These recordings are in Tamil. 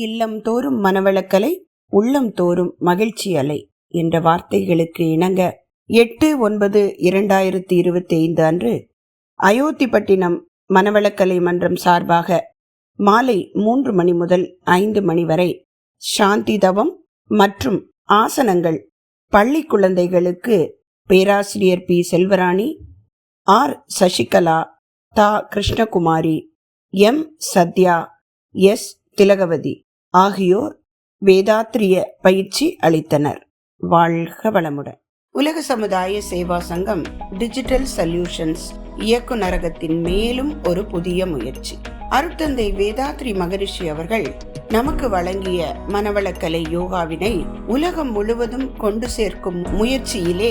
இல்லம் தோறும் மனவளக்கலை, உள்ளம் தோறும் மகிழ்ச்சி அலை என்ற வார்த்தைகளுக்கு இணங்க 8/9/2025 அன்று அயோத்திப்பட்டினம் மனவளக்கலை மன்றம் சார்பாக மாலை 3 மணி முதல் 5 மணி வரை சாந்தி தவம் மற்றும் ஆசனங்கள் பள்ளி குழந்தைகளுக்கு பேராசிரியர் பி செல்வராணி, ஆர் சசிகலா, தா கிருஷ்ணகுமாரி, எம் சத்யா, எஸ் திலகவதி ஆகியோர் வேதாத்திரிய பயிற்சி அளித்தனர். வாழ்க வளமுடன். உலக சமுதாய சேவா சங்கம் டிஜிட்டல் சொல்யூஷன்ஸ் இயக்குநரகத்தின் மேலும் ஒரு புதிய முயற்சி. அருட்தந்தை வேதாத்ரி மகரிஷி அவர்கள் நமக்கு வழங்கிய மனவளக்கலை யோகாவினை உலகம் முழுவதும் கொண்டு சேர்க்கும் முயற்சியிலே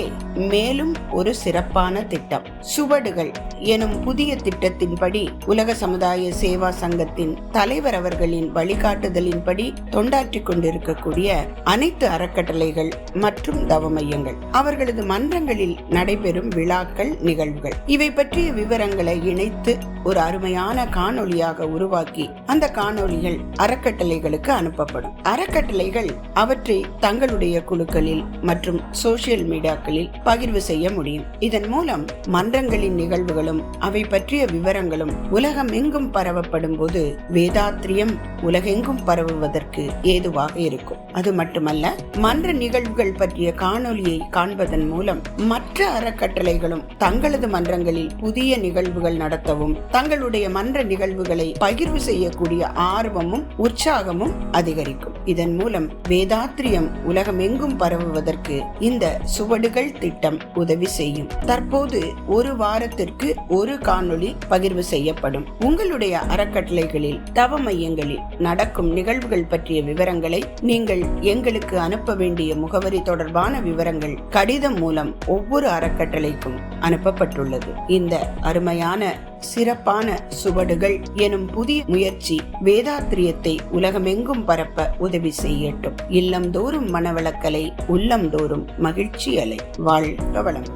மேலும் ஒரு சிறப்பான திட்டம் சுவடுகள் எனும் புதிய திட்டத்தின்படி உலக சமுதாய சேவா சங்கத்தின் தலைவர் அவர்களின் வழிகாட்டுதலின்படி தொண்டாற்றி கொண்டிருக்கக்கூடிய அனைத்து அறக்கட்டளைகள் மற்றும் தவ மையங்கள், அவர்களது மன்றங்களில் நடைபெறும் விழாக்கள், நிகழ்வுகள் இவை பற்றிய விவரங்களை இணைத்து ஒரு அருமையான காணொலியாக உருவாக்கி அந்த காணொலிகள் அறக்கட்டளைகளுக்கு அனுப்பப்படும். அறக்கட்டளைகள் அவற்றை தங்களுடைய குழுக்களில் மற்றும் சோசியல் மீடியாக்களில் பகிர்வு செய்ய முடியும். இதன் மூலம் மன்றங்களின் நிகழ்வுகளும் அவை பற்றிய விவரங்களும் உலகம் எங்கும் பரவப்படும் போது வேதாத்திரியம் உலகெங்கும் பரவுவதற்கு ஏதுவாக இருக்கும். அது மட்டுமல்ல, மன்ற நிகழ்வுகள் பற்றிய காணொலியை காண்பதன் மூலம் மற்ற அறக்கட்டளைகளும் தங்களது மன்றங்களில் புதிய நிகழ்வுகள் நடத்தவும் தங்களுடைய மன்ற நிகழ்வுகளை பகிர்வு செய்யக்கூடிய ஆர்வமும் உற்சாகமும் அதிகரிக்கும். இதன் மூலம் வேதாத்திரியம் உலகமெங்கும் பரவுவதற்கு இந்த சுவடுகள் திட்டம் உதவி செய்யும். தற்போது ஒரு வாரத்திற்கு ஒரு காணொளி பகிர்வு செய்யப்படும். உங்களுடைய அறக்கட்டளைகளில், தவ மையங்களில் நடக்கும் நிகழ்வுகள் பற்றிய விவரங்களை நீங்கள் எங்களுக்கு அனுப்ப வேண்டிய முகவரி தொடர்பான விவரங்கள் கடிதம் மூலம் ஒவ்வொரு அறக்கட்டளைக்கும் அனுப்பப்பட்டுள்ளது. இந்த அருமையான சிறப்பான சுவடுகள் எனும் புதிய முயற்சி வேதாத்திரியத்தை உலகமெங்கும் பரப்ப உதவி செய்யட்டும். இல்லம் தோறும் மனவளக்கலை, உள்ளம் தோறும் மகிழ்ச்சி அலை. வாழ்க வளம்.